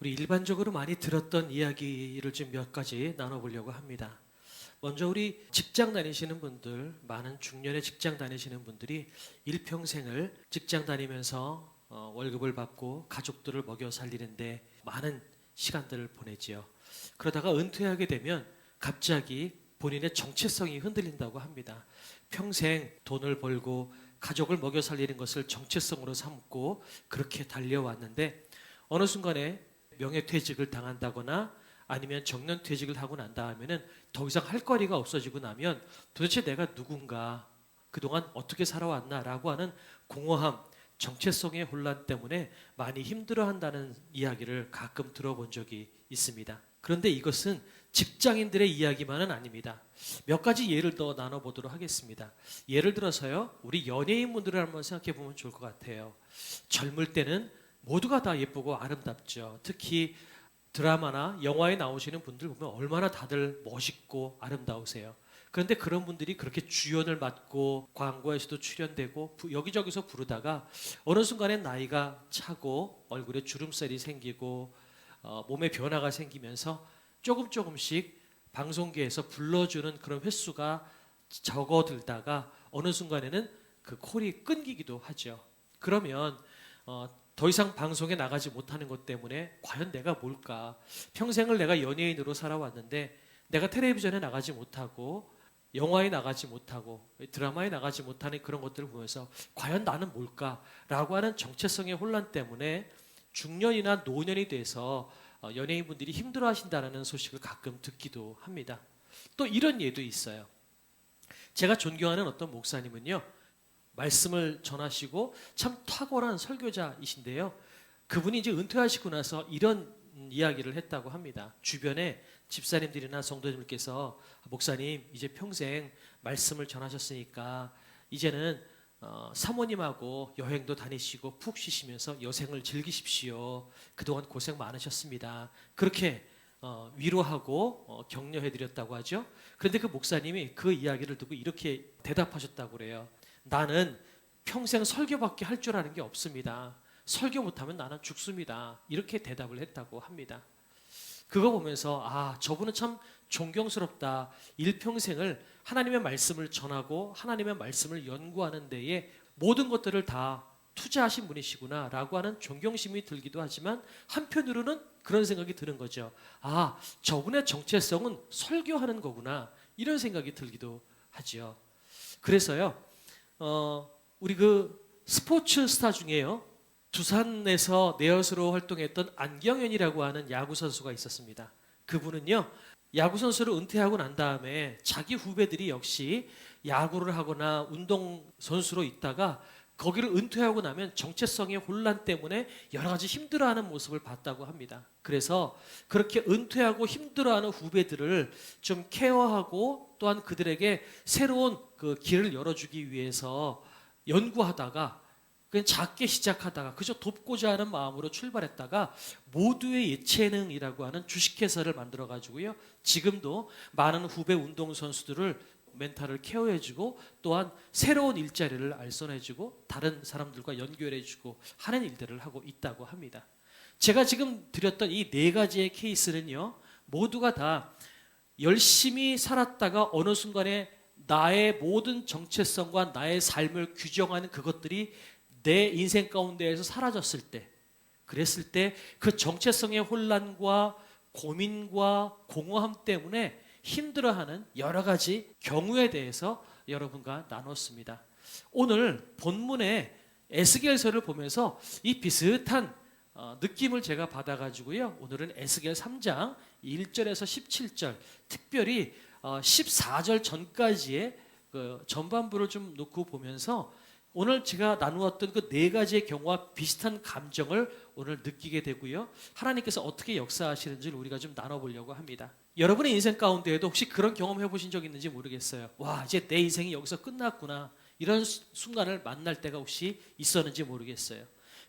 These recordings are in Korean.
우리 일반적으로 많이 들었던 이야기를 좀 몇 가지 나눠보려고 합니다. 먼저 우리 직장 다니시는 분들, 많은 중년의 직장 다니시는 분들이 일평생을 직장 다니면서 월급을 받고 가족들을 먹여 살리는데 많은 시간들을 보내지요. 그러다가 은퇴하게 되면 갑자기 본인의 정체성이 흔들린다고 합니다. 평생 돈을 벌고 가족을 먹여 살리는 것을 정체성으로 삼고 그렇게 달려왔는데 어느 순간에 명예퇴직을 당한다거나 아니면 정년퇴직을 하고 난 다음에는 더 이상 할 거리가 없어지고 나면 도대체 내가 누군가, 그동안 어떻게 살아왔나라고 하는 공허함, 정체성의 혼란 때문에 많이 힘들어한다는 이야기를 가끔 들어본 적이 있습니다. 그런데 이것은 직장인들의 이야기만은 아닙니다. 몇 가지 예를 더 나눠보도록 하겠습니다. 예를 들어서요, 우리 연예인분들을 한번 생각해 보면 좋을 것 같아요. 젊을 때는 모두가 다 예쁘고 아름답죠. 특히 드라마나 영화에 나오시는 분들 보면 얼마나 다들 멋있고 아름다우세요. 그런데 그런 분들이 그렇게 주연을 맡고 광고에서도 출연되고 여기저기서 부르다가 어느 순간에 나이가 차고 얼굴에 주름살이 생기고 몸에 변화가 생기면서 조금씩 방송계에서 불러주는 그런 횟수가 적어들다가 어느 순간에는 그 콜이 끊기기도 하죠. 그러면 더 이상 방송에 나가지 못하는 것 때문에 과연 내가 뭘까? 평생을 내가 연예인으로 살아왔는데 내가 텔레비전에 나가지 못하고 영화에 나가지 못하고 드라마에 나가지 못하는 그런 것들을 보면서 과연 나는 뭘까? 라고 하는 정체성의 혼란 때문에 중년이나 노년이 돼서 연예인분들이 힘들어하신다는 소식을 가끔 듣기도 합니다. 또 이런 예도 있어요. 제가 존경하는 어떤 목사님은요, 말씀을 전하시고 참 탁월한 설교자이신데요. 그분이 이제 은퇴하시고 나서 이런 이야기를 했다고 합니다. 주변에 집사님들이나 성도님들께서 목사님 이제 평생 말씀을 전하셨으니까 이제는 사모님하고 여행도 다니시고 푹 쉬시면서 여생을 즐기십시오. 그동안 고생 많으셨습니다. 그렇게 위로하고 격려해드렸다고 하죠. 그런데 그 목사님이 그 이야기를 듣고 이렇게 대답하셨다고 그래요. 나는 평생 설교밖에 할 줄 아는 게 없습니다. 설교 못하면 나는 죽습니다. 이렇게 대답을 했다고 합니다. 그거 보면서 저분은 참 존경스럽다. 일평생을 하나님의 말씀을 전하고 하나님의 말씀을 연구하는 데에 모든 것들을 다 투자하신 분이시구나 라고 하는 존경심이 들기도 하지만 한편으로는 그런 생각이 드는 거죠. 저분의 정체성은 설교하는 거구나 이런 생각이 들기도 하죠. 그래서요, 우리 그 스포츠 스타 중에요, 두산에서 내야수로 활동했던 안경현이라고 하는 야구 선수가 있었습니다. 그분은요, 야구 선수를 은퇴하고 난 다음에 자기 후배들이 역시 야구를 하거나 운동 선수로 있다가 거기를 은퇴하고 나면 정체성의 혼란 때문에 여러 가지 힘들어하는 모습을 봤다고 합니다. 그래서 그렇게 은퇴하고 힘들어하는 후배들을 좀 케어하고 또한 그들에게 새로운 그 길을 열어주기 위해서 연구하다가 그냥 작게 시작하다가 그저 돕고자 하는 마음으로 출발했다가 모두의 예체능이라고 하는 주식회사를 만들어 가지고요, 지금도 많은 후배 운동선수들을 멘탈을 케어해주고 또한 새로운 일자리를 알선해주고 다른 사람들과 연결해주고 하는 일들을 하고 있다고 합니다. 제가 지금 드렸던 이 네 가지의 케이스는요, 모두가 다 열심히 살았다가 어느 순간에 나의 모든 정체성과 나의 삶을 규정하는 그것들이 내 인생 가운데에서 사라졌을 때, 그랬을 때 그 정체성의 혼란과 고민과 공허함 때문에 힘들어하는 여러 가지 경우에 대해서 여러분과 나눴습니다. 오늘 본문의 에스겔서를 보면서 이 비슷한 느낌을 제가 받아가지고요, 오늘은 에스겔 3장 1절에서 17절, 특별히 14절 전까지의 그 전반부를 좀 놓고 보면서 오늘 제가 나누었던 그 네 가지의 경우와 비슷한 감정을 오늘 느끼게 되고요, 하나님께서 어떻게 역사하시는지를 우리가 좀 나눠보려고 합니다. 여러분의 인생 가운데에도 혹시 그런 경험 해보신 적 있는지 모르겠어요. 이제 내 인생이 여기서 끝났구나, 이런 순간을 만날 때가 혹시 있었는지 모르겠어요.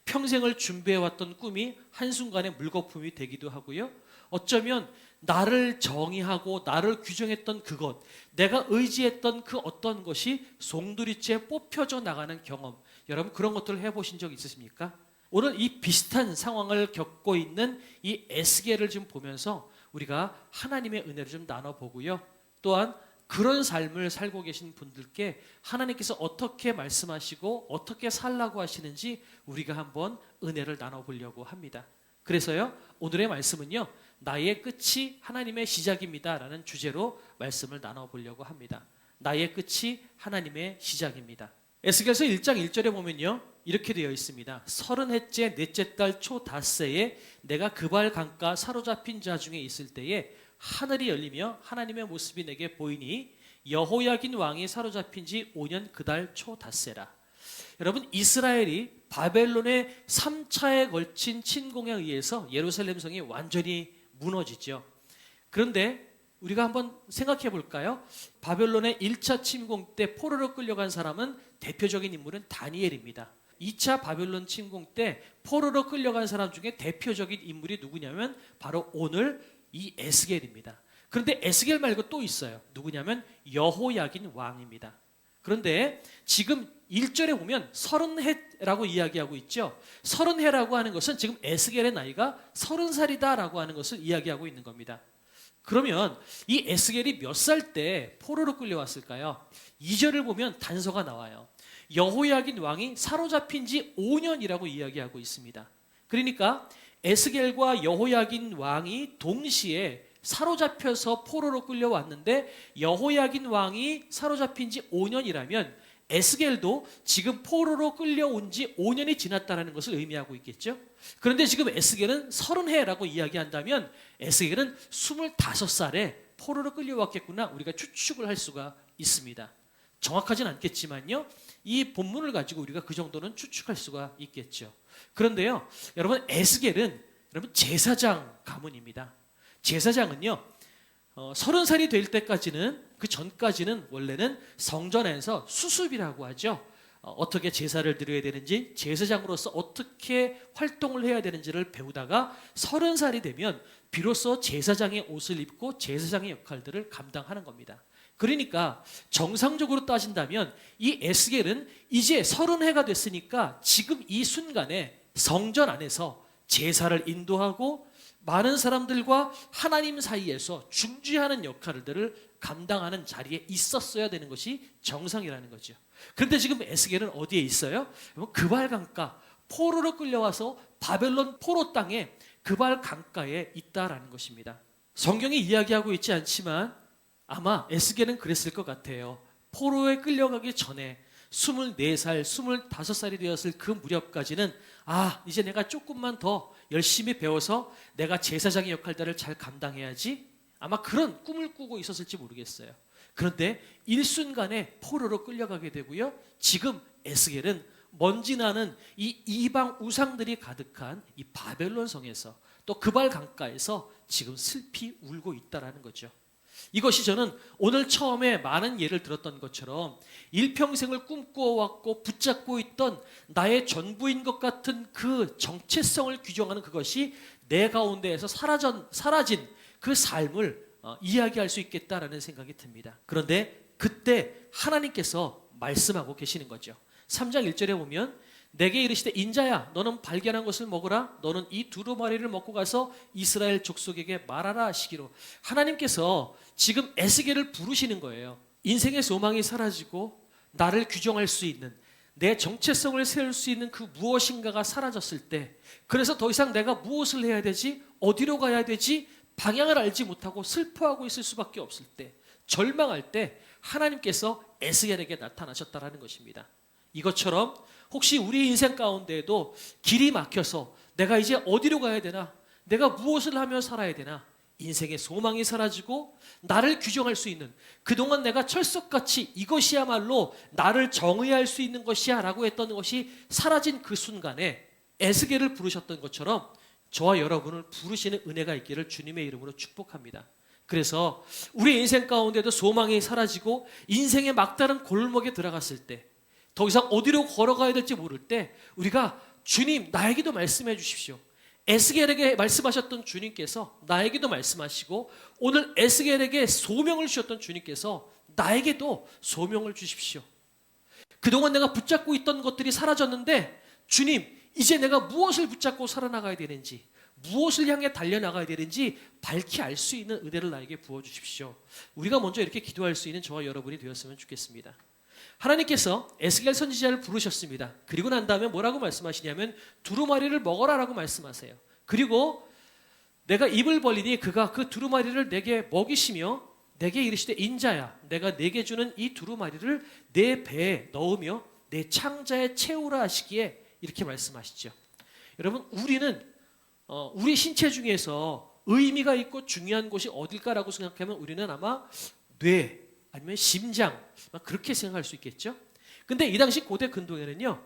평생을 준비해왔던 꿈이 한순간에 물거품이 되기도 하고요, 어쩌면 나를 정의하고 나를 규정했던 그것, 내가 의지했던 그 어떤 것이 송두리째 뽑혀져 나가는 경험, 여러분 그런 것들을 해보신 적 있으십니까? 오늘 이 비슷한 상황을 겪고 있는 이 에스겔을 좀 보면서 우리가 하나님의 은혜를 좀 나눠보고요. 또한 그런 삶을 살고 계신 분들께 하나님께서 어떻게 말씀하시고 어떻게 살라고 하시는지 우리가 한번 은혜를 나눠보려고 합니다. 그래서요, 오늘의 말씀은요, 나의 끝이 하나님의 시작입니다 라는 주제로 말씀을 나눠보려고 합니다. 나의 끝이 하나님의 시작입니다. 에스겔서 1장 1절에 보면요, 이렇게 되어 있습니다. 30해째 넷째 달 초 닷새에 내가 그발 강가 사로잡힌 자 중에 있을 때에 하늘이 열리며 하나님의 모습이 내게 보이니 여호야긴 왕이 사로잡힌 지 5년 그달 초 닷새라. 여러분, 이스라엘이 바벨론의 3차에 걸친 침공에 의해서 예루살렘 성이 완전히 무너지죠. 그런데 우리가 한번 생각해 볼까요? 바벨론의 1차 침공 때 포로로 끌려간 사람은 대표적인 인물은 다니엘입니다. 2차 바벨론 침공 때 포로로 끌려간 사람 중에 대표적인 인물이 누구냐면 바로 오늘 이 에스겔입니다. 그런데 에스겔 말고 또 있어요. 누구냐면 여호야긴 왕입니다. 그런데 지금 1절에 보면 30해라고 이야기하고 있죠. 30해라고 하는 것은 지금 에스겔의 나이가 30살이다 라고 하는 것을 이야기하고 있는 겁니다. 그러면 이 에스겔이 몇 살 때 포로로 끌려왔을까요? 2절을 보면 단서가 나와요. 여호야긴 왕이 사로잡힌 지 5년이라고 이야기하고 있습니다. 그러니까 에스겔과 여호야긴 왕이 동시에 사로잡혀서 포로로 끌려왔는데 여호야긴 왕이 사로잡힌 지 5년이라면 에스겔도 지금 포로로 끌려온 지 5년이 지났다는 것을 의미하고 있겠죠. 그런데 지금 에스겔은 30해라고 이야기한다면 에스겔은 25살에 포로로 끌려왔겠구나 우리가 추측을 할 수가 있습니다. 정확하진 않겠지만요, 이 본문을 가지고 우리가 그 정도는 추측할 수가 있겠죠. 그런데요, 여러분, 에스겔은 여러분 제사장 가문입니다. 제사장은요, 30살이 될 때까지는, 그 전까지는 원래는 성전에서 수습이라고 하죠. 어떻게 제사를 드려야 되는지, 제사장으로서 어떻게 활동을 해야 되는지를 배우다가 30살이 되면 비로소 제사장의 옷을 입고 제사장의 역할들을 감당하는 겁니다. 그러니까 정상적으로 따진다면 이 에스겔은 이제 30해가 됐으니까 지금 이 순간에 성전 안에서 제사를 인도하고 많은 사람들과 하나님 사이에서 중지하는 역할들을 감당하는 자리에 있었어야 되는 것이 정상이라는 거죠. 그런데 지금 에스겔은 어디에 있어요? 그발 강가, 포로로 끌려와서 바벨론 포로 땅에 그발 강가에 있다라는 것입니다. 성경이 이야기하고 있지 않지만 아마 에스겔은 그랬을 것 같아요. 포로에 끌려가기 전에 24살, 25살이 되었을 그 무렵까지는 이제 내가 조금만 더 열심히 배워서 내가 제사장의 역할들을 잘 감당해야지, 아마 그런 꿈을 꾸고 있었을지 모르겠어요. 그런데 일순간에 포로로 끌려가게 되고요, 지금 에스겔은 먼지 나는 이 이방 우상들이 가득한 이 바벨론 성에서 또 그발 강가에서 지금 슬피 울고 있다라는 거죠. 이것이 저는 오늘 처음에 많은 예를 들었던 것처럼 일평생을 꿈꿔왔고 붙잡고 있던 나의 전부인 것 같은 그 정체성을 규정하는 그것이 내 가운데에서 사라진 그 삶을 이야기할 수 있겠다라는 생각이 듭니다. 그런데 그때 하나님께서 말씀하고 계시는 거죠. 3장 1절에 보면 내게 이르시되 인자야 너는 발견한 것을 먹으라, 너는 이 두루마리를 먹고 가서 이스라엘 족속에게 말하라 하시기로. 하나님께서 지금 에스겔을 부르시는 거예요. 인생의 소망이 사라지고 나를 규정할 수 있는, 내 정체성을 세울 수 있는 그 무엇인가가 사라졌을 때, 그래서 더 이상 내가 무엇을 해야 되지, 어디로 가야 되지, 방향을 알지 못하고 슬퍼하고 있을 수밖에 없을 때, 절망할 때 하나님께서 에스겔에게 나타나셨다라는 것입니다. 이것처럼 혹시 우리 인생 가운데에도 길이 막혀서 내가 이제 어디로 가야 되나, 내가 무엇을 하며 살아야 되나, 인생의 소망이 사라지고 나를 규정할 수 있는, 그동안 내가 철석같이 이것이야말로 나를 정의할 수 있는 것이야 라고 했던 것이 사라진 그 순간에 에스겔을 부르셨던 것처럼 저와 여러분을 부르시는 은혜가 있기를 주님의 이름으로 축복합니다. 그래서 우리 인생 가운데도 소망이 사라지고 인생의 막다른 골목에 들어갔을 때, 더 이상 어디로 걸어가야 될지 모를 때 우리가 주님 나에게도 말씀해 주십시오. 에스겔에게 말씀하셨던 주님께서 나에게도 말씀하시고, 오늘 에스겔에게 소명을 주셨던 주님께서 나에게도 소명을 주십시오. 그동안 내가 붙잡고 있던 것들이 사라졌는데 주님, 이제 내가 무엇을 붙잡고 살아나가야 되는지, 무엇을 향해 달려나가야 되는지 밝히 알 수 있는 은혜를 나에게 부어주십시오. 우리가 먼저 이렇게 기도할 수 있는 저와 여러분이 되었으면 좋겠습니다. 하나님께서 에스겔 선지자를 부르셨습니다. 그리고 난 다음에 뭐라고 말씀하시냐면 두루마리를 먹어라라고 말씀하세요. 그리고 내가 입을 벌리니 그가 그 두루마리를 내게 먹이시며 내게 이르시되 인자야 내가 내게 주는 이 두루마리를 내 배에 넣으며 내 창자에 채우라 하시기에 이렇게 말씀하시죠. 여러분 우리는 우리 신체 중에서 의미가 있고 중요한 곳이 어딜까라고 생각하면 우리는 아마 뇌 아니면 심장 그렇게 생각할 수 있겠죠. 근데 이 당시 고대 근동에는요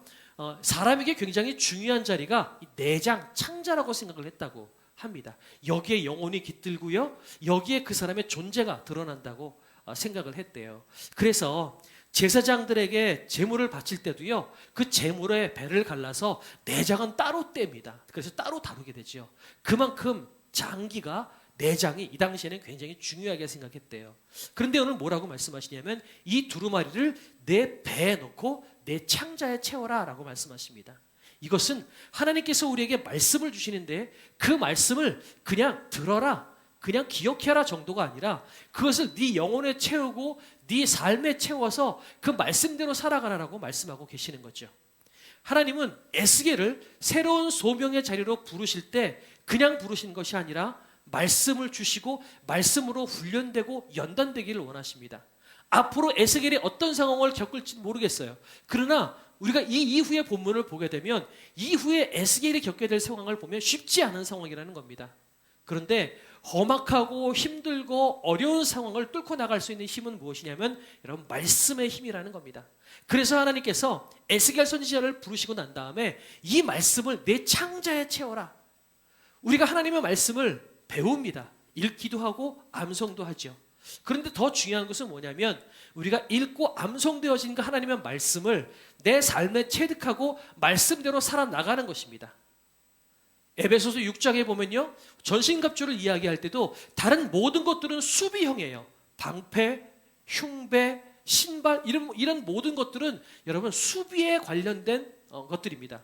사람에게 굉장히 중요한 자리가 내장, 창자라고 생각을 했다고 합니다. 여기에 영혼이 깃들고요 여기에 그 사람의 존재가 드러난다고 생각을 했대요. 그래서 제사장들에게 제물을 바칠 때도요 그 제물의 배를 갈라서 내장은 따로 뗍니다. 그래서 따로 다루게 되죠. 그만큼 장기가 내장이 이 당시에는 굉장히 중요하게 생각했대요. 그런데 오늘 뭐라고 말씀하시냐면 이 두루마리를 내 배에 넣고 내 창자에 채워라 라고 말씀하십니다. 이것은 하나님께서 우리에게 말씀을 주시는데 그 말씀을 그냥 들어라 그냥 기억해라 정도가 아니라 그것을 네 영혼에 채우고 네 삶에 채워서 그 말씀대로 살아가라라고 말씀하고 계시는 거죠. 하나님은 에스겔을 새로운 소명의 자리로 부르실 때 그냥 부르신 것이 아니라 말씀을 주시고 말씀으로 훈련되고 연단되기를 원하십니다. 앞으로 에스겔이 어떤 상황을 겪을지 모르겠어요. 그러나 우리가 이 이후의 본문을 보게 되면 이후에 에스겔이 겪게 될 상황을 보면 쉽지 않은 상황이라는 겁니다. 그런데 험악하고 힘들고 어려운 상황을 뚫고 나갈 수 있는 힘은 무엇이냐면 여러분 말씀의 힘이라는 겁니다. 그래서 하나님께서 에스겔 선지자를 부르시고 난 다음에 이 말씀을 내 창자에 채워라. 우리가 하나님의 말씀을 배웁니다. 읽기도 하고 암송도 하죠. 그런데 더 중요한 것은 뭐냐면 우리가 읽고 암송되어진 그 하나님의 말씀을 내 삶에 체득하고 말씀대로 살아나가는 것입니다. 에베소서 6장에 보면요 전신갑주를 이야기할 때도 다른 모든 것들은 수비형이에요. 방패, 흉배, 신발 이런 모든 것들은 여러분 수비에 관련된 것들입니다.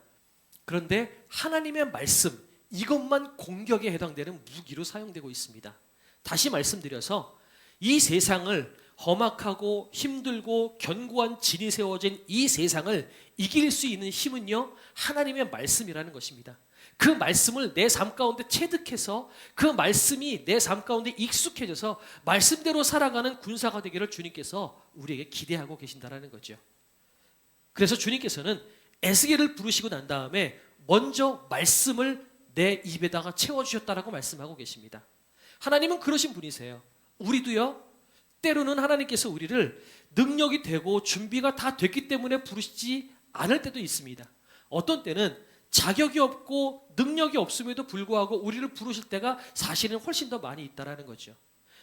그런데 하나님의 말씀 이것만 공격에 해당되는 무기로 사용되고 있습니다. 다시 말씀드려서 이 세상을 험악하고 힘들고 견고한 진이 세워진 이 세상을 이길 수 있는 힘은요 하나님의 말씀이라는 것입니다. 그 말씀을 내 삶 가운데 체득해서 그 말씀이 내 삶 가운데 익숙해져서 말씀대로 살아가는 군사가 되기를 주님께서 우리에게 기대하고 계신다는 거죠. 그래서 주님께서는 에스겔을 부르시고 난 다음에 먼저 말씀을 내 입에다가 채워주셨다라고 말씀하고 계십니다. 하나님은 그러신 분이세요. 우리도요 때로는 하나님께서 우리를 능력이 되고 준비가 다 됐기 때문에 부르시지 않을 때도 있습니다. 어떤 때는 자격이 없고 능력이 없음에도 불구하고 우리를 부르실 때가 사실은 훨씬 더 많이 있다는 거죠.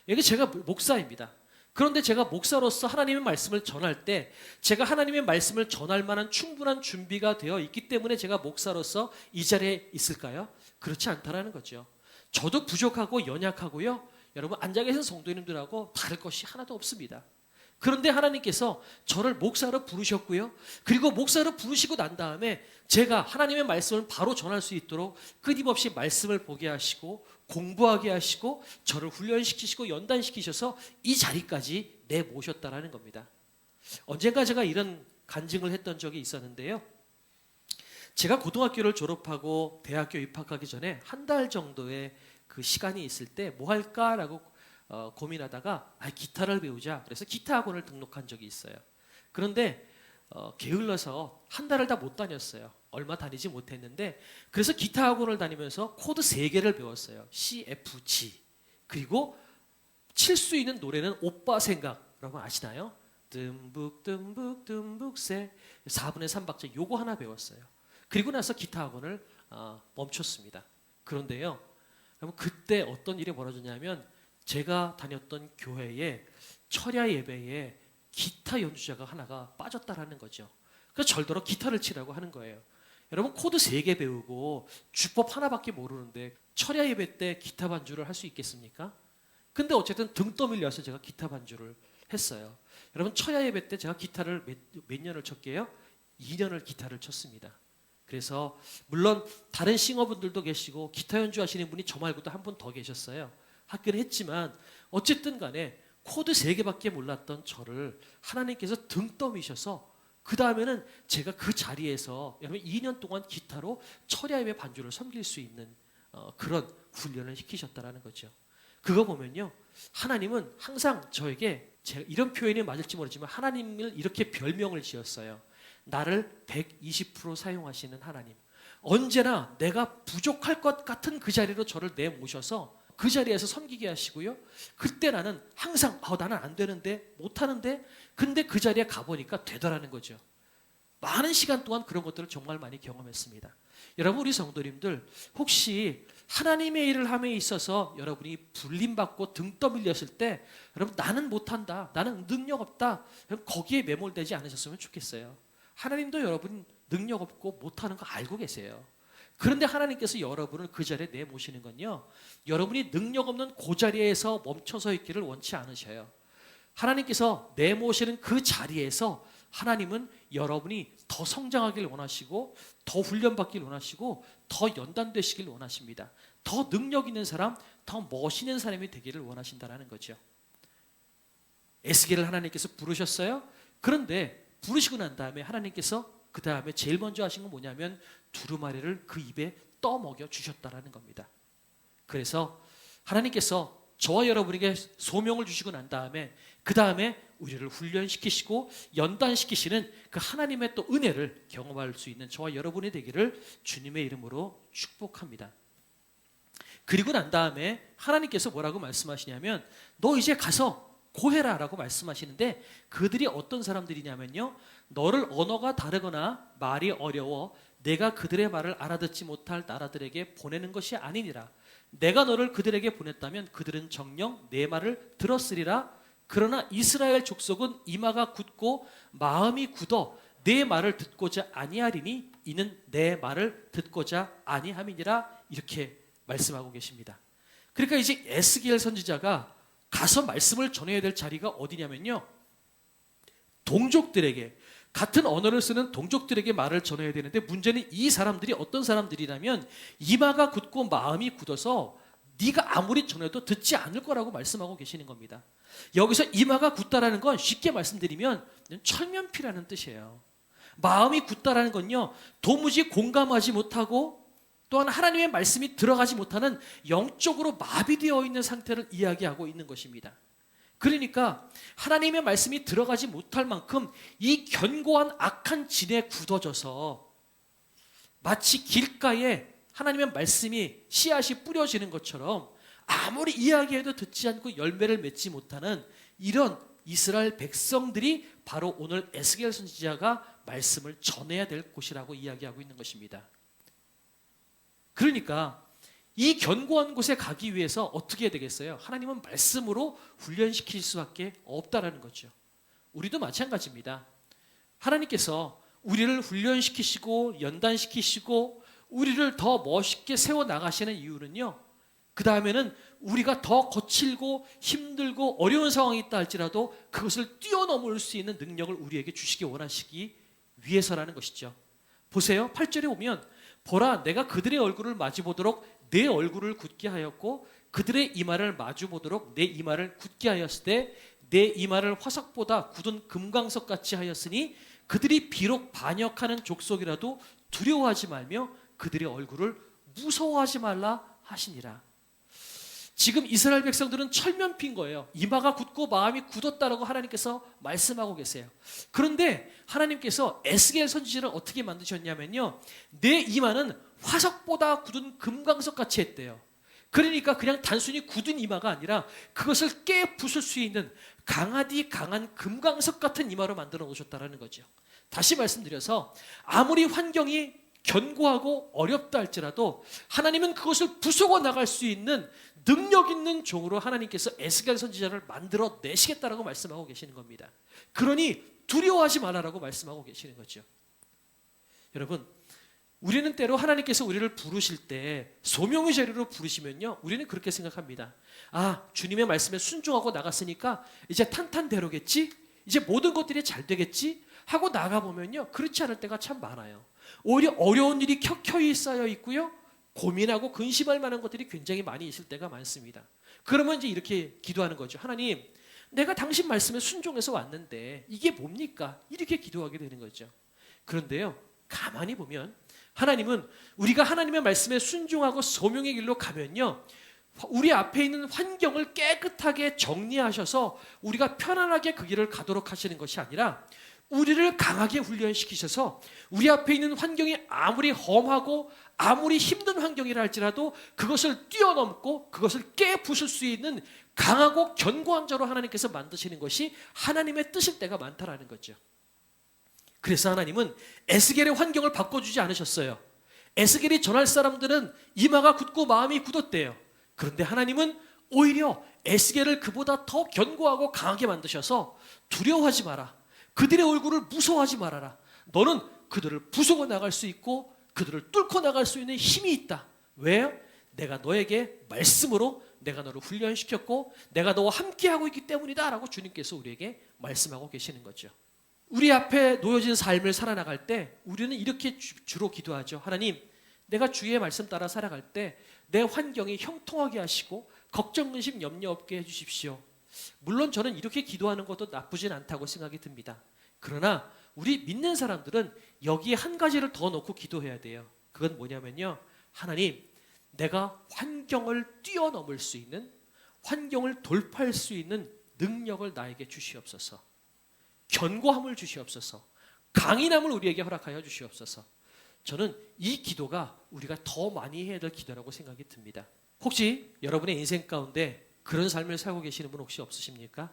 여기 제가 목사입니다. 그런데 제가 목사로서 하나님의 말씀을 전할 때 제가 하나님의 말씀을 전할 만한 충분한 준비가 되어 있기 때문에 제가 목사로서 이 자리에 있을까요? 그렇지 않다라는 거죠. 저도 부족하고 연약하고요. 여러분 앉아 계신 성도님들하고 다를 것이 하나도 없습니다. 그런데 하나님께서 저를 목사로 부르셨고요. 그리고 목사로 부르시고 난 다음에 제가 하나님의 말씀을 바로 전할 수 있도록 끊임없이 말씀을 보게 하시고 공부하게 하시고 저를 훈련시키시고 연단시키셔서 이 자리까지 내모셨다라는 겁니다. 언젠가 제가 이런 간증을 했던 적이 있었는데요. 제가 고등학교를 졸업하고 대학교 입학하기 전에 한 달 정도의 그 시간이 있을 때 뭐 할까라고 고민하다가 기타를 배우자 그래서 기타 학원을 등록한 적이 있어요. 그런데 게을러서 한 달을 다 못 다녔어요. 얼마 다니지 못했는데 그래서 기타 학원을 다니면서 코드 3개를 배웠어요. C, F, G. 그리고 칠 수 있는 노래는 오빠 생각 여러분 아시나요? 듬북 듬북 듬북새 4분의 3박자 요거 하나 배웠어요. 그리고 나서 기타 학원을 멈췄습니다. 그런데요 여러분 그때 어떤 일이 벌어졌냐면 제가 다녔던 교회에 철야 예배에 기타 연주자가 하나가 빠졌다라는 거죠. 그래서 절더러 기타를 치라고 하는 거예요. 여러분 코드 3개 배우고 주법 하나밖에 모르는데 철야 예배 때 기타 반주를 할 수 있겠습니까? 근데 어쨌든 등 떠밀려서 제가 기타 반주를 했어요. 여러분 철야 예배 때 제가 기타를 몇 년을 쳤게요? 2년을 기타를 쳤습니다. 그래서 물론 다른 싱어분들도 계시고 기타 연주하시는 분이 저 말고도 한 분 더 계셨어요. 하긴 했지만 어쨌든 간에 코드 3개밖에 몰랐던 저를 하나님께서 등 떠미셔서 그 다음에는 제가 그 자리에서 여러분 2년 동안 기타로 철야의 반주를 섬길 수 있는 그런 훈련을 시키셨다라는 거죠. 그거 보면요, 하나님은 항상 저에게, 제가 이런 표현이 맞을지 모르지만 하나님을 이렇게 별명을 지었어요. 나를 120% 사용하시는 하나님. 언제나 내가 부족할 것 같은 그 자리로 저를 내모셔서 그 자리에서 섬기게 하시고요. 그때 나는 항상 나는 안 되는데, 못하는데, 근데 그 자리에 가보니까 되더라는 거죠. 많은 시간 동안 그런 것들을 정말 많이 경험했습니다. 여러분, 우리 성도님들 혹시 하나님의 일을 함에 있어서 여러분이 불림받고 등 떠밀렸을 때, 여러분 나는 못한다, 나는 능력 없다, 거기에 매몰되지 않으셨으면 좋겠어요. 하나님도 여러분 능력 없고 못하는 거 알고 계세요. 그런데 하나님께서 여러분을 그 자리에 내모시는 건요, 여러분이 능력 없는 그 자리에서 멈춰서 있기를 원치 않으셔요. 하나님께서 내모시는 그 자리에서 하나님은 여러분이 더 성장하길 원하시고, 더 훈련받길 원하시고, 더 연단되시길 원하십니다. 더 능력 있는 사람, 더 멋있는 사람이 되기를 원하신다는 거죠. 에스겔을 하나님께서 부르셨어요. 그런데 부르시고 난 다음에 하나님께서 그 다음에 제일 먼저 하신 건 뭐냐면 두루마리를 그 입에 떠먹여 주셨다라는 겁니다. 그래서 하나님께서 저와 여러분에게 소명을 주시고 난 다음에 그 다음에 우리를 훈련시키시고 연단시키시는 그 하나님의 또 은혜를 경험할 수 있는 저와 여러분이 되기를 주님의 이름으로 축복합니다. 그리고 난 다음에 하나님께서 뭐라고 말씀하시냐면 너 이제 가서 고해라 라고 말씀하시는데, 그들이 어떤 사람들이냐면요, 너를 언어가 다르거나 말이 어려워 내가 그들의 말을 알아듣지 못할 나라들에게 보내는 것이 아니니라. 내가 너를 그들에게 보냈다면 그들은 정녕 내 말을 들었으리라. 그러나 이스라엘 족속은 이마가 굳고 마음이 굳어 내 말을 듣고자 아니하리니 이는 내 말을 듣고자 아니함이니라. 이렇게 말씀하고 계십니다. 그러니까 이제 에스겔 선지자가 가서 말씀을 전해야 될 자리가 어디냐면요, 동족들에게, 같은 언어를 쓰는 동족들에게 말을 전해야 되는데, 문제는 이 사람들이 어떤 사람들이라면 이마가 굳고 마음이 굳어서 네가 아무리 전해도 듣지 않을 거라고 말씀하고 계시는 겁니다. 여기서 이마가 굳다라는 건 쉽게 말씀드리면 철면피라는 뜻이에요. 마음이 굳다라는 건요, 도무지 공감하지 못하고 또한 하나님의 말씀이 들어가지 못하는 영적으로 마비되어 있는 상태를 이야기하고 있는 것입니다. 그러니까 하나님의 말씀이 들어가지 못할 만큼 이 견고한 악한 진에 굳어져서 마치 길가에 하나님의 말씀이 씨앗이 뿌려지는 것처럼 아무리 이야기해도 듣지 않고 열매를 맺지 못하는 이런 이스라엘 백성들이 바로 오늘 에스겔 선지자가 말씀을 전해야 될 곳이라고 이야기하고 있는 것입니다. 그러니까 이 견고한 곳에 가기 위해서 어떻게 해야 되겠어요? 하나님은 말씀으로 훈련시킬 수밖에 없다라는 거죠. 우리도 마찬가지입니다. 하나님께서 우리를 훈련시키시고 연단시키시고 우리를 더 멋있게 세워나가시는 이유는요, 그 다음에는 우리가 더 거칠고 힘들고 어려운 상황이 있다 할지라도 그것을 뛰어넘을 수 있는 능력을 우리에게 주시기 원하시기 위해서라는 것이죠. 보세요. 8절에 보면 보라, 내가 그들의 얼굴을 마주보도록 내 얼굴을 굳게 하였고 그들의 이마를 마주보도록 내 이마를 굳게 하였을 때 내 이마를 화석보다 굳은 금광석 같이 하였으니 그들이 비록 반역하는 족속이라도 두려워하지 말며 그들의 얼굴을 무서워하지 말라 하시니라. 지금 이스라엘 백성들은 철면피인 거예요. 이마가 굳고 마음이 굳었다라고 하나님께서 말씀하고 계세요. 그런데 하나님께서 에스겔 선지자를 어떻게 만드셨냐면요, 내 이마는 화석보다 굳은 금광석 같이 했대요. 그러니까 그냥 단순히 굳은 이마가 아니라 그것을 깨 부술 수 있는 강하디 강한 금광석 같은 이마로 만들어 놓으셨다는 거죠. 다시 말씀드려서 아무리 환경이 견고하고 어렵다 할지라도 하나님은 그것을 부수고 나갈 수 있는 능력 있는 종으로 하나님께서 에스겔 선지자를 만들어 내시겠다라고 말씀하고 계시는 겁니다. 그러니 두려워하지 말라라고 말씀하고 계시는 거죠. 여러분, 우리는 때로 하나님께서 우리를 부르실 때 소명의 자리로 부르시면요, 우리는 그렇게 생각합니다. 아, 주님의 말씀에 순종하고 나갔으니까 이제 탄탄대로겠지? 이제 모든 것들이 잘 되겠지? 하고 나가보면요, 그렇지 않을 때가 참 많아요. 오히려 어려운 일이 켜켜이 쌓여 있고요. 고민하고 근심할 만한 것들이 굉장히 많이 있을 때가 많습니다. 그러면 이제 이렇게 기도하는 거죠. 하나님, 내가 당신 말씀에 순종해서 왔는데 이게 뭡니까? 이렇게 기도하게 되는 거죠. 그런데요, 가만히 보면 하나님은 우리가 하나님의 말씀에 순종하고 소명의 길로 가면요, 우리 앞에 있는 환경을 깨끗하게 정리하셔서 우리가 편안하게 그 길을 가도록 하시는 것이 아니라 우리를 강하게 훈련시키셔서 우리 앞에 있는 환경이 아무리 험하고 아무리 힘든 환경이라 할지라도 그것을 뛰어넘고 그것을 깨부술 수 있는 강하고 견고한 자로 하나님께서 만드시는 것이 하나님의 뜻일 때가 많다라는 거죠. 그래서 하나님은 에스겔의 환경을 바꿔주지 않으셨어요. 에스겔이 전할 사람들은 이마가 굳고 마음이 굳었대요. 그런데 하나님은 오히려 에스겔을 그보다 더 견고하고 강하게 만드셔서 두려워하지 마라. 그들의 얼굴을 무서워하지 말아라. 너는 그들을 부수고 나갈 수 있고 그들을 뚫고 나갈 수 있는 힘이 있다. 왜요? 내가 너에게 말씀으로 내가 너를 훈련시켰고 내가 너와 함께하고 있기 때문이다 라고 주님께서 우리에게 말씀하고 계시는 거죠. 우리 앞에 놓여진 삶을 살아나갈 때 우리는 이렇게 주로 기도하죠. 하나님, 내가 주의 말씀 따라 살아갈 때 내 환경이 형통하게 하시고 걱정, 근심, 염려 없게 해주십시오. 물론 저는 이렇게 기도하는 것도 나쁘진 않다고 생각이 듭니다. 그러나 우리 믿는 사람들은 여기에 한 가지를 더 넣고 기도해야 돼요. 그건 뭐냐면요, 하나님, 내가 환경을 뛰어넘을 수 있는, 환경을 돌파할 수 있는 능력을 나에게 주시옵소서. 견고함을 주시옵소서. 강인함을 우리에게 허락하여 주시옵소서. 저는 이 기도가 우리가 더 많이 해야 될 기도라고 생각이 듭니다. 혹시 여러분의 인생 가운데 그런 삶을 살고 계시는 분 혹시 없으십니까?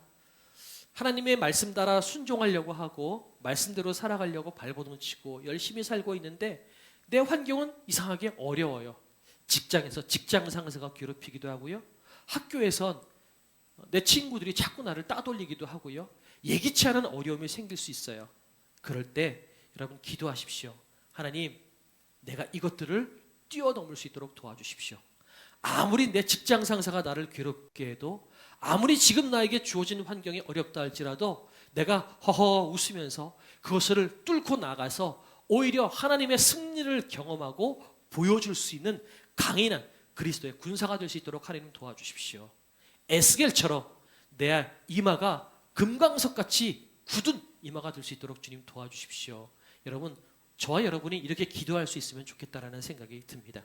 하나님의 말씀 따라 순종하려고 하고 말씀대로 살아가려고 발버둥치고 열심히 살고 있는데 내 환경은 이상하게 어려워요. 직장에서 직장 상사가 괴롭히기도 하고요. 학교에선 내 친구들이 자꾸 나를 따돌리기도 하고요. 예기치 않은 어려움이 생길 수 있어요. 그럴 때 여러분 기도하십시오. 하나님, 내가 이것들을 뛰어넘을 수 있도록 도와주십시오. 아무리 내 직장 상사가 나를 괴롭게 해도, 아무리 지금 나에게 주어진 환경이 어렵다 할지라도 내가 허허 웃으면서 그것을 뚫고 나가서 오히려 하나님의 승리를 경험하고 보여줄 수 있는 강인한 그리스도의 군사가 될 수 있도록 하나님 도와주십시오. 에스겔처럼 내 이마가 금강석같이 굳은 이마가 될 수 있도록 주님 도와주십시오. 여러분, 저와 여러분이 이렇게 기도할 수 있으면 좋겠다라는 생각이 듭니다.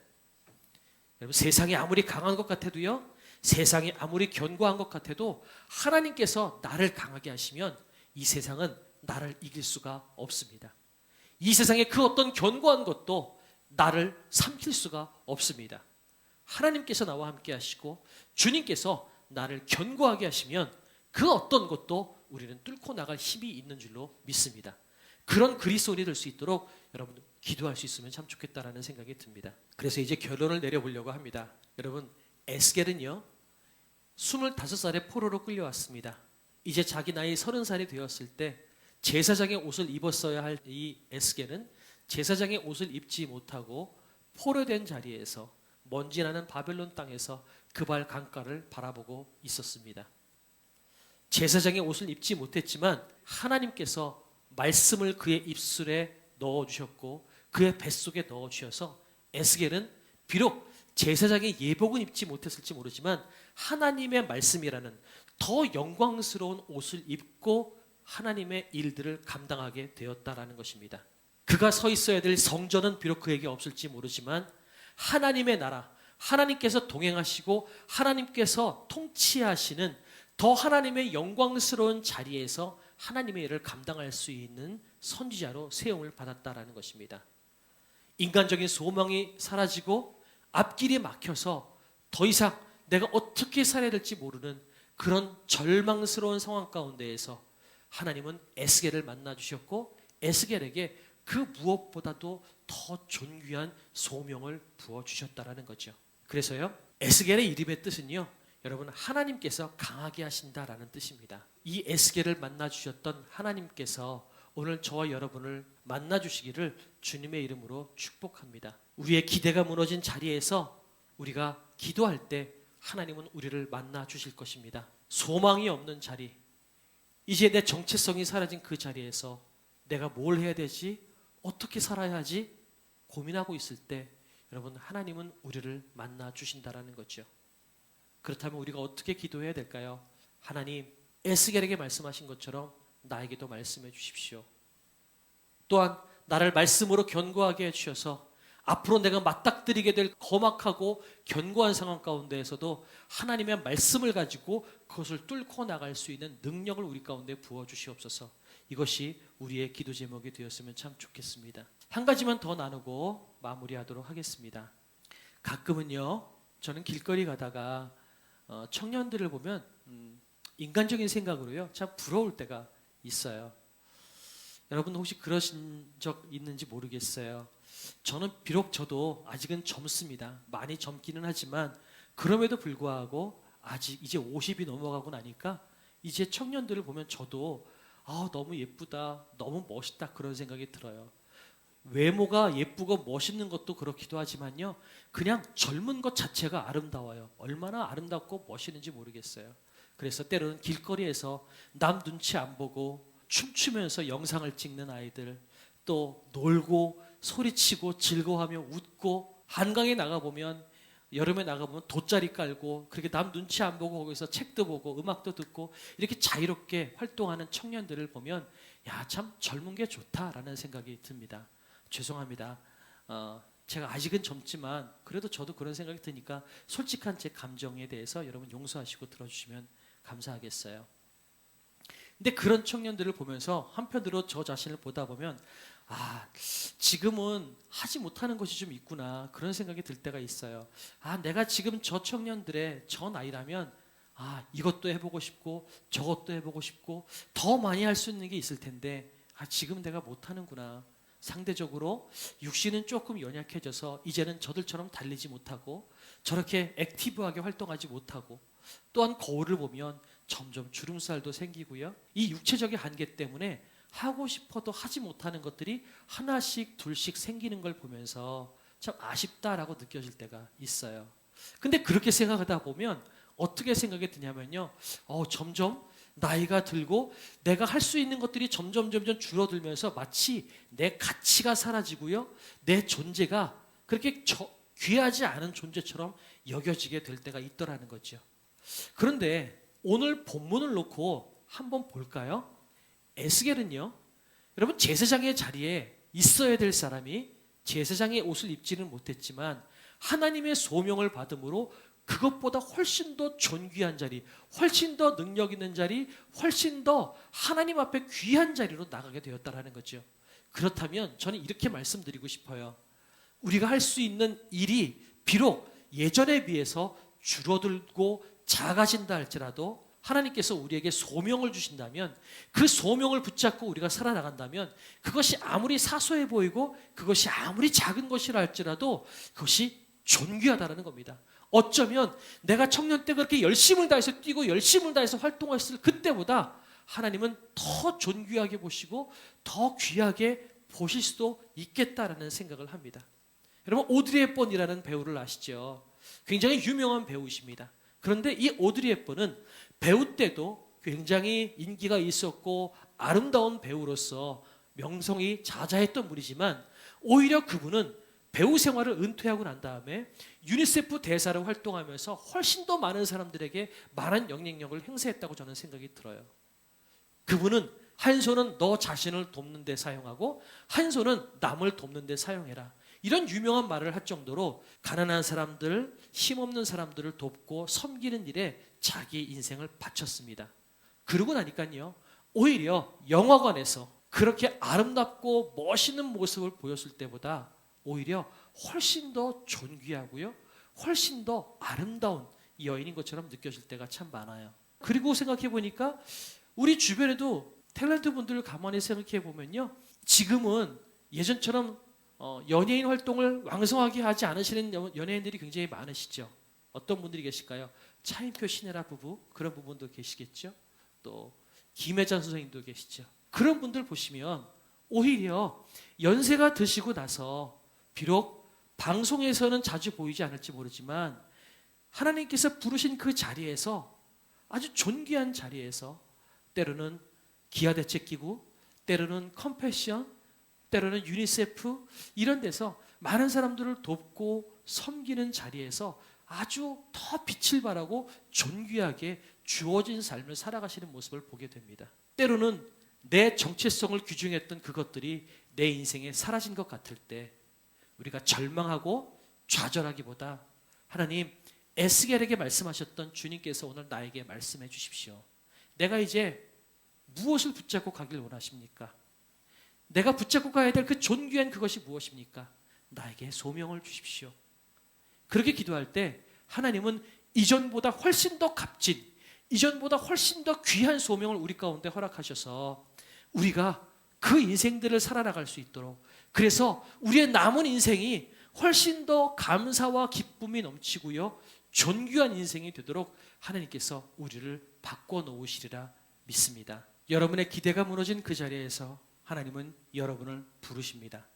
여러분, 세상이 아무리 강한 것 같아도요, 세상이 아무리 견고한 것 같아도 하나님께서 나를 강하게 하시면 이 세상은 나를 이길 수가 없습니다. 이 세상의 그 어떤 견고한 것도 나를 삼킬 수가 없습니다. 하나님께서 나와 함께 하시고 주님께서 나를 견고하게 하시면 그 어떤 것도 우리는 뚫고 나갈 힘이 있는 줄로 믿습니다. 그런 그리스도인이 될 수 있도록 여러분 기도할 수 있으면 참 좋겠다라는 생각이 듭니다. 그래서 이제 결론을 내려보려고 합니다. 여러분, 에스겔은요 25살에 포로로 끌려왔습니다. 이제 자기 나이 30살이 되었을 때 제사장의 옷을 입었어야 할 이 에스겔은 제사장의 옷을 입지 못하고 포로된 자리에서 먼지나는 바벨론 땅에서 그발 강가를 바라보고 있었습니다. 제사장의 옷을 입지 못했지만 하나님께서 말씀을 그의 입술에 넣어주셨고 그의 뱃속에 넣어주셔서 에스겔은 비록 제사장의 예복은 입지 못했을지 모르지만 하나님의 말씀이라는 더 영광스러운 옷을 입고 하나님의 일들을 감당하게 되었다라는 것입니다. 그가 서 있어야 될 성전은 비록 그에게 없을지 모르지만 하나님의 나라, 하나님께서 동행하시고 하나님께서 통치하시는 더 하나님의 영광스러운 자리에서 하나님의 일을 감당할 수 있는 선지자로 세움을 받았다라는 것입니다. 인간적인 소망이 사라지고 앞길이 막혀서 더 이상 내가 어떻게 살아야 될지 모르는 그런 절망스러운 상황 가운데에서 하나님은 에스겔을 만나 주셨고 에스겔에게 그 무엇보다도 더 존귀한 소명을 부어 주셨다라는 거죠. 그래서요, 에스겔의 이름의 뜻은요, 여러분 하나님께서 강하게 하신다라는 뜻입니다. 이 에스겔을 만나 주셨던 하나님께서 오늘 저와 여러분을 만나 주시기를 주님의 이름으로 축복합니다. 우리의 기대가 무너진 자리에서 우리가 기도할 때 하나님은 우리를 만나 주실 것입니다. 소망이 없는 자리, 이제 내 정체성이 사라진 그 자리에서 내가 뭘 해야 되지? 어떻게 살아야 하지? 고민하고 있을 때 여러분 하나님은 우리를 만나 주신다라는 거죠. 그렇다면 우리가 어떻게 기도해야 될까요? 하나님, 에스겔에게 말씀하신 것처럼 나에게도 말씀해 주십시오. 또한 나를 말씀으로 견고하게 해주셔서 앞으로 내가 맞닥뜨리게 될 험악하고 견고한 상황 가운데에서도 하나님의 말씀을 가지고 그것을 뚫고 나갈 수 있는 능력을 우리 가운데 부어주시옵소서. 이것이 우리의 기도 제목이 되었으면 참 좋겠습니다. 한 가지만 더 나누고 마무리하도록 하겠습니다. 가끔은요, 저는 길거리 가다가 청년들을 보면 인간적인 생각으로요, 참 부러울 때가 있어요. 여러분 혹시 그러신 적 있는지 모르겠어요. 저는 비록 저도 아직은 젊습니다. 많이 젊기는 하지만 그럼에도 불구하고 아직 이제 50이 넘어가고 나니까 이제 청년들을 보면 저도 너무 예쁘다, 너무 멋있다 그런 생각이 들어요. 외모가 예쁘고 멋있는 것도 그렇기도 하지만요, 그냥 젊은 것 자체가 아름다워요. 얼마나 아름답고 멋있는지 모르겠어요. 그래서 때로는 길거리에서 남 눈치 안 보고 춤추면서 영상을 찍는 아이들, 또 놀고 소리치고 즐거워하며 웃고, 한강에 나가보면, 여름에 나가보면 돗자리 깔고 그렇게 남 눈치 안 보고 거기서 책도 보고 음악도 듣고 이렇게 자유롭게 활동하는 청년들을 보면 야, 참 젊은 게 좋다라는 생각이 듭니다. 죄송합니다. 제가 아직은 젊지만 그래도 저도 그런 생각이 드니까 솔직한 제 감정에 대해서 여러분 용서하시고 들어주시면 감사하겠어요. 근데 그런 청년들을 보면서 한편으로 저 자신을 보다 보면 지금은 하지 못하는 것이 좀 있구나 그런 생각이 들 때가 있어요. 내가 지금 저 청년들의 저 나이라면 이것도 해보고 싶고 저것도 해보고 싶고 더 많이 할 수 있는 게 있을 텐데 지금 내가 못하는구나. 상대적으로 육신은 조금 연약해져서 이제는 저들처럼 달리지 못하고 저렇게 액티브하게 활동하지 못하고, 또한 거울을 보면 점점 주름살도 생기고요. 이 육체적인 한계 때문에 하고 싶어도 하지 못하는 것들이 하나씩 둘씩 생기는 걸 보면서 참 아쉽다라고 느껴질 때가 있어요. 근데 그렇게 생각하다 보면 어떻게 생각이 드냐면요, 점점 나이가 들고 내가 할 수 있는 것들이 점점 줄어들면서 마치 내 가치가 사라지고요, 내 존재가 그렇게 귀하지 않은 존재처럼 여겨지게 될 때가 있더라는 거죠. 그런데 오늘 본문을 놓고 한번 볼까요? 에스겔은요, 여러분 제사장의 자리에 있어야 될 사람이 제사장의 옷을 입지는 못했지만 하나님의 소명을 받음으로 그것보다 훨씬 더 존귀한 자리, 훨씬 더 능력 있는 자리, 훨씬 더 하나님 앞에 귀한 자리로 나가게 되었다라는 거죠. 그렇다면 저는 이렇게 말씀드리고 싶어요. 우리가 할 수 있는 일이 비록 예전에 비해서 줄어들고 작아진다 할지라도 하나님께서 우리에게 소명을 주신다면, 그 소명을 붙잡고 우리가 살아나간다면 그것이 아무리 사소해 보이고 그것이 아무리 작은 것이라 할지라도 그것이 존귀하다는 겁니다. 어쩌면 내가 청년 때 그렇게 열심을 다해서 뛰고 열심을 다해서 활동했을 그때보다 하나님은 더 존귀하게 보시고 더 귀하게 보실 수도 있겠다라는 생각을 합니다. 여러분 오드리 헵번이라는 배우를 아시죠? 굉장히 유명한 배우이십니다. 그런데 이 오드리 헵번은 배우 때도 굉장히 인기가 있었고 아름다운 배우로서 명성이 자자했던 분이지만, 오히려 그분은 배우 생활을 은퇴하고 난 다음에 유니세프 대사로 활동하면서 훨씬 더 많은 사람들에게 많은 영향력을 행사했다고 저는 생각이 들어요. 그분은 한 손은 너 자신을 돕는 데 사용하고 한 손은 남을 돕는 데 사용해라, 이런 유명한 말을 할 정도로 가난한 사람들, 힘없는 사람들을 돕고 섬기는 일에 자기 인생을 바쳤습니다. 그러고 나니까요, 오히려 영화관에서 그렇게 아름답고 멋있는 모습을 보였을 때보다 오히려 훨씬 더 존귀하고요, 훨씬 더 아름다운 여인인 것처럼 느껴질 때가 참 많아요. 그리고 생각해 보니까 우리 주변에도 탤런트 분들을 가만히 생각해 보면요, 지금은 예전처럼 연예인 활동을 왕성하게 하지 않으시는 연예인들이 굉장히 많으시죠. 어떤 분들이 계실까요? 차인표 신혜라 부부, 그런 부분도 계시겠죠. 또 김혜자 선생님도 계시죠. 그런 분들 보시면 오히려 연세가 드시고 나서 비록 방송에서는 자주 보이지 않을지 모르지만 하나님께서 부르신 그 자리에서, 아주 존귀한 자리에서, 때로는 기아대책기구, 때로는 컴패션, 때로는 유니세프, 이런 데서 많은 사람들을 돕고 섬기는 자리에서 아주 더 빛을 발하고 존귀하게 주어진 삶을 살아가시는 모습을 보게 됩니다. 때로는 내 정체성을 규정했던 그것들이 내 인생에 사라진 것 같을 때 우리가 절망하고 좌절하기보다 하나님, 에스겔에게 말씀하셨던 주님께서 오늘 나에게 말씀해 주십시오. 내가 이제 무엇을 붙잡고 가길 원하십니까? 내가 붙잡고 가야 될 그 존귀한 그것이 무엇입니까? 나에게 소명을 주십시오. 그렇게 기도할 때 하나님은 이전보다 훨씬 더 값진, 이전보다 훨씬 더 귀한 소명을 우리 가운데 허락하셔서 우리가 그 인생들을 살아나갈 수 있도록, 그래서 우리의 남은 인생이 훨씬 더 감사와 기쁨이 넘치고요, 존귀한 인생이 되도록 하나님께서 우리를 바꿔놓으시리라 믿습니다. 여러분의 기대가 무너진 그 자리에서 하나님은 여러분을 부르십니다.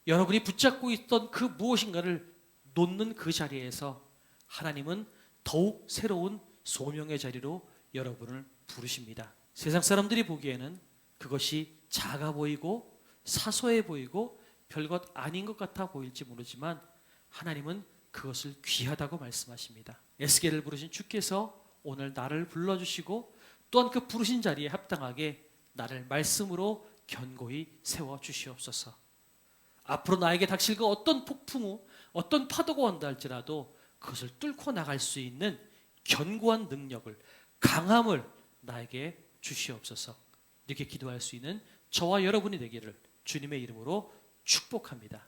여러분이 붙잡고 있던 그 무엇인가를 놓는 그 자리에서 하나님은 더욱 새로운 소명의 자리로 여러분을 부르십니다. 세상 사람들이 보기에는 그것이 작아 보이고 사소해 보이고 별것 아닌 것 같아 보일지 모르지만 하나님은 그것을 귀하다고 말씀하십니다. 에스겔을 부르신 주께서 오늘 나를 불러주시고 또한 그 부르신 자리에 합당하게 나를 말씀으로 견고히 세워주시옵소서. 앞으로 나에게 닥칠 그 어떤 폭풍우, 어떤 파도가 온다 할지라도 그것을 뚫고 나갈 수 있는 견고한 능력을, 강함을 나에게 주시옵소서. 이렇게 기도할 수 있는 저와 여러분이 되기를 주님의 이름으로 축복합니다.